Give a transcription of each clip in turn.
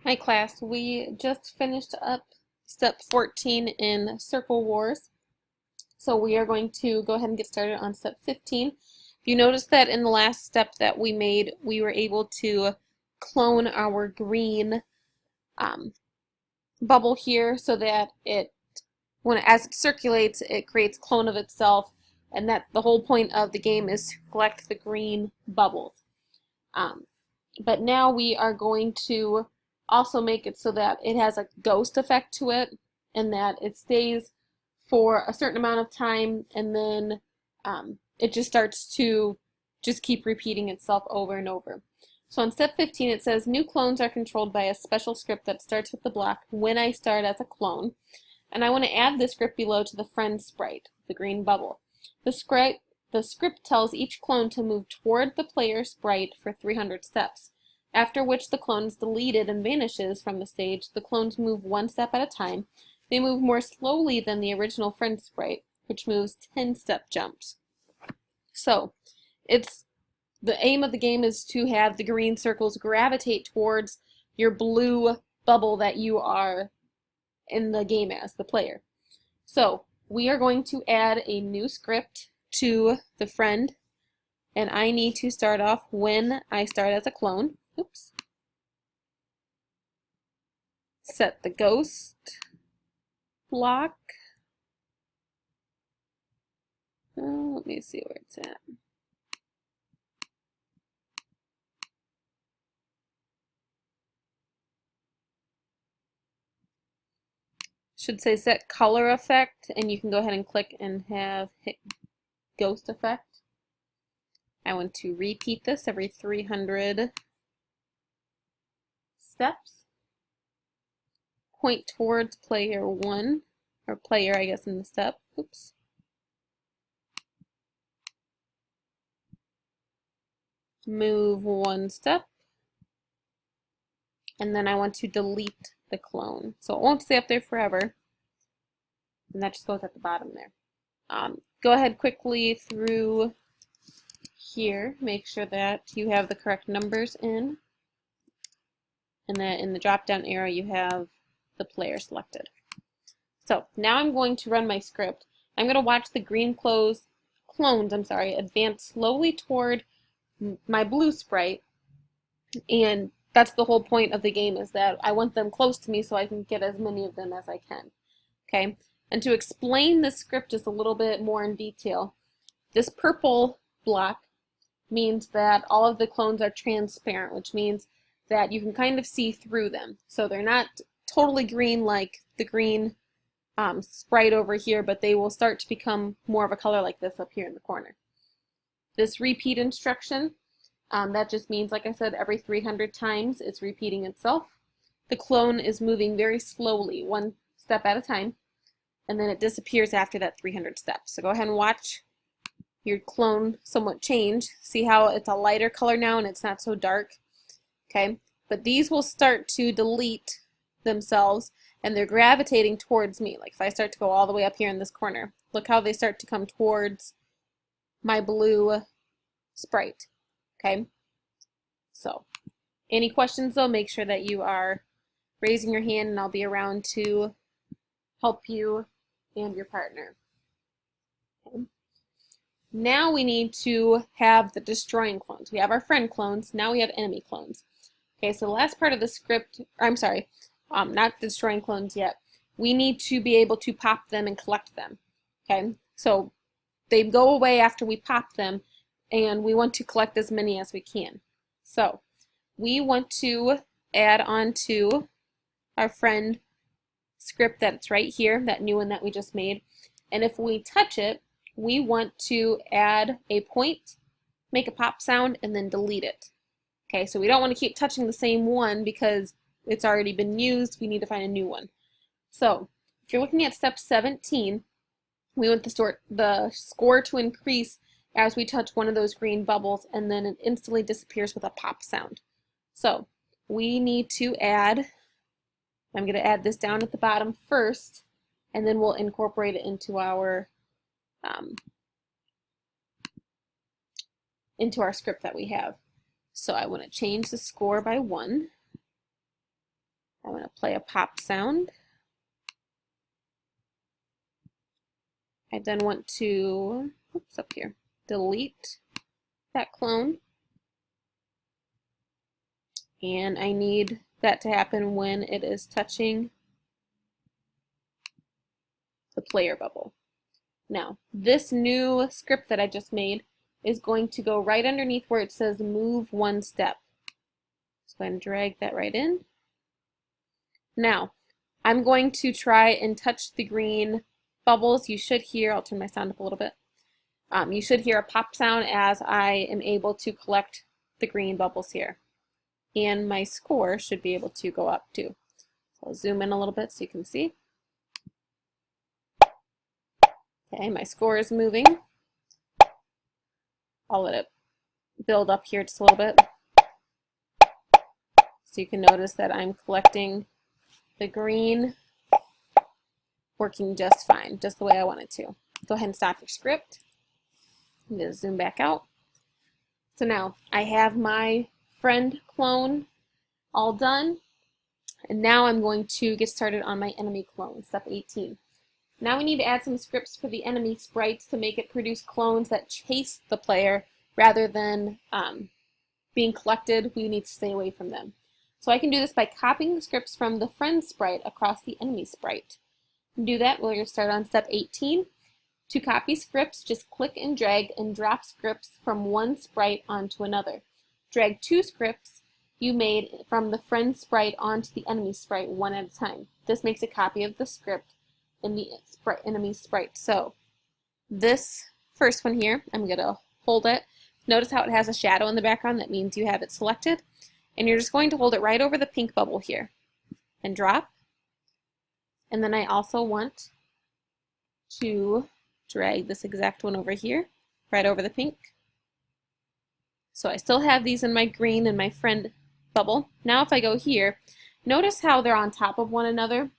Hi class, we just finished up step 14 in Circle Wars. So we are going to go ahead and get started on step 15. You notice that in the last step that we made, we were able to clone our green bubble here so that as it circulates, it creates a clone of itself, and that the whole point of the game is to collect the green bubbles. But now we are going to also make it so that it has a ghost effect to it, and that it stays for a certain amount of time, and then it just starts to just keep repeating itself over and over. So in step 15 it says new clones are controlled by a special script that starts with the block when I start as a clone, and I want to add the script below to the friend sprite, the green bubble. The script tells each clone to move toward the player sprite for 300 steps, after which the clone is deleted and vanishes from the stage. The clones move one step at a time. They move more slowly than the original friend sprite, which moves 10-step jumps. So, the aim of the game is to have the green circles gravitate towards your blue bubble that you are in the game as, the player. So, we are going to add a new script to the friend, and I need to start off when I start as a clone. Oops. Set the ghost block. Let me see where it's at. Should say set color effect, and you can go ahead and click and hit ghost effect. I want to repeat this every 300 steps. Point towards player 1, or player I guess in the step. Oops. Move one step, and then I want to delete the clone. So it won't stay up there forever, and that just goes at the bottom there. Go ahead quickly through here, make sure that you have the correct numbers in, and that in the drop down arrow you have the player selected. So now I'm going to run my script. I'm going to watch the green clones advance slowly toward my blue sprite, and that's the whole point of the game, is that I want them close to me so I can get as many of them as I can. Okay, and to explain the script just a little bit more in detail, this purple block means that all of the clones are transparent, which means that you can kind of see through them. So they're not totally green like the green sprite over here, but they will start to become more of a color like this up here in the corner. This repeat instruction, that just means, like I said, every 300 times it's repeating itself. The clone is moving very slowly, one step at a time, and then it disappears after that 300 steps. So go ahead and watch your clone somewhat change. See how it's a lighter color now and it's not so dark? Okay, but these will start to delete themselves, and they're gravitating towards me. Like if I start to go all the way up here in this corner, look how they start to come towards my blue sprite. Okay, so any questions though, make sure that you are raising your hand, and I'll be around to help you and your partner. Okay. Now we need to have the destroying clones. We have our friend clones, now we have enemy clones. Okay, so the last part of the script, I'm sorry, not the destroying clones yet. We need to be able to pop them and collect them. Okay, so they go away after we pop them, and we want to collect as many as we can. So we want to add on to our friend script that's right here, that new one that we just made, and if we touch it, we want to add a point, make a pop sound, and then delete it. Okay, so we don't want to keep touching the same one because it's already been used. We need to find a new one. So if you're looking at step 17, we want the score to increase as we touch one of those green bubbles, and then it instantly disappears with a pop sound. So we need to add, I'm going to add this down at the bottom first, and then we'll incorporate it into our script that we have. So I want to change the score by 1. I'm going to play a pop sound. I then want to, oops, up here, delete that clone. And I need that to happen when it is touching the player bubble. Now, this new script that I just made is going to go right underneath where it says move one step. So go ahead and drag that right in. Now, I'm going to try and touch the green bubbles. You should hear, I'll turn my sound up a little bit. You should hear a pop sound as I am able to collect the green bubbles here. And my score should be able to go up too. So I'll zoom in a little bit so you can see. Okay, my score is moving. I'll let it build up here just a little bit. So you can notice that I'm collecting the green, working just fine, just the way I want it to. Go ahead and stop your script. I'm going to zoom back out. So now I have my friend clone all done. And now I'm going to get started on my enemy clone, step 18. Now we need to add some scripts for the enemy sprites to make it produce clones that chase the player rather than being collected. We need to stay away from them. So I can do this by copying the scripts from the friend sprite across the enemy sprite. To do that, we're going to start on step 18. To copy scripts, just click and drag and drop scripts from one sprite onto another. Drag 2 scripts you made from the friend sprite onto the enemy sprite one at a time. This makes a copy of the script in the enemy sprite. So this first one here, I'm going to hold it. Notice how it has a shadow in the background. That means you have it selected. And you're just going to hold it right over the pink bubble here and drop. And then I also want to drag this exact one over here, right over the pink. So I still have these in my green and my friend bubble. Now if I go here, notice how they're on top of one another.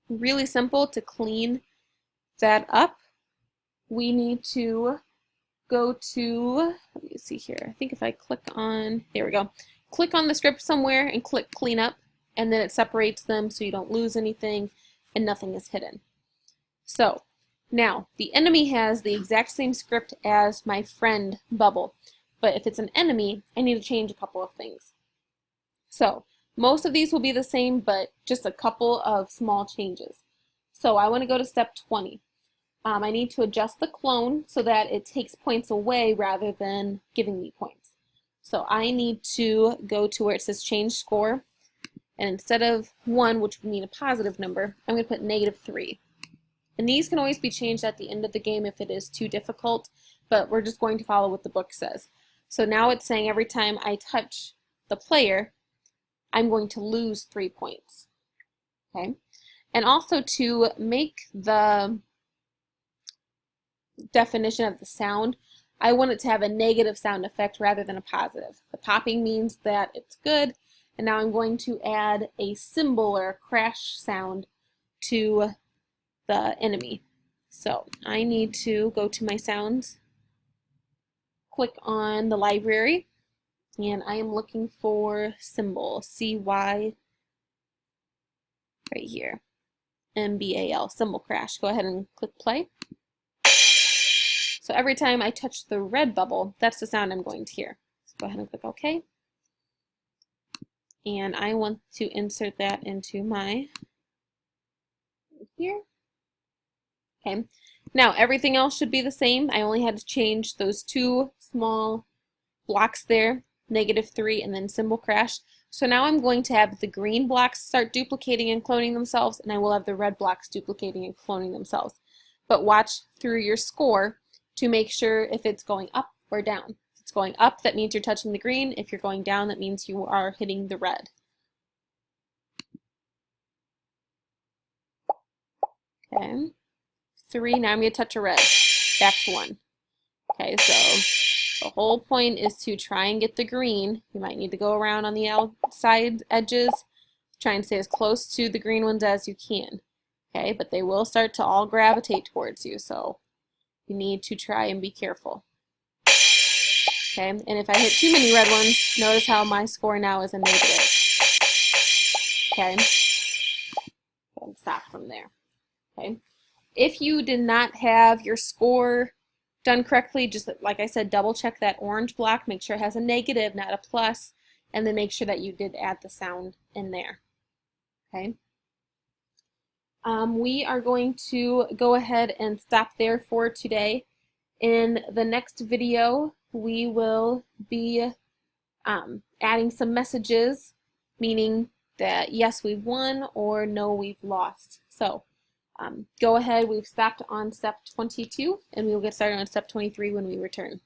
Really simple to clean that up. We need to go to, let me see here, I think if I click on, there we go. Click on the script somewhere and click clean up, and then it separates them so you don't lose anything and nothing is hidden. So now the enemy has the exact same script as my friend bubble, but if it's an enemy, I need to change a couple of things. So most of these will be the same, but just a couple of small changes. So I want to go to step 20. I need to adjust the clone so that it takes points away rather than giving me points. So I need to go to where it says change score, and instead of 1, which would mean a positive number, I'm going to put -3. And these can always be changed at the end of the game if it is too difficult, but we're just going to follow what the book says. So now it's saying every time I touch the player, I'm going to lose 3 points. Okay? And also to make the definition of the sound, I want it to have a negative sound effect rather than a positive. The popping means that it's good, and now I'm going to add a cymbal or a crash sound to the enemy. So I need to go to my sounds, click on the library, and I am looking for cymbal, C-Y, right here, M-B-A-L, cymbal crash. Go ahead and click play. So every time I touch the red bubble, that's the sound I'm going to hear. So go ahead and click OK. And I want to insert that into my here. Okay. Now everything else should be the same. I only had to change those 2 small blocks there, -3 and then cymbal crash. So now I'm going to have the green blocks start duplicating and cloning themselves, and I will have the red blocks duplicating and cloning themselves. But watch through your score to make sure if it's going up or down. If it's going up, that means you're touching the green. If you're going down, that means you are hitting the red. Okay. 3, now I'm going to touch a red. Back to 1. Okay, so the whole point is to try and get the green. You might need to go around on the outside edges. Try and stay as close to the green ones as you can. Okay, but they will start to all gravitate towards you, so you need to try and be careful. Okay, and if I hit too many red ones, notice how my score now is a negative. Okay, and stop from there. Okay, if you did not have your score done correctly, just like I said, double check that orange block, make sure it has a negative, not a plus, and then make sure that you did add the sound in there. Okay. We are going to go ahead and stop there for today. In the next video, we will be adding some messages, meaning that yes, we've won, or no, we've lost. So go ahead, we've stopped on step 22, and we will get started on step 23 when we return.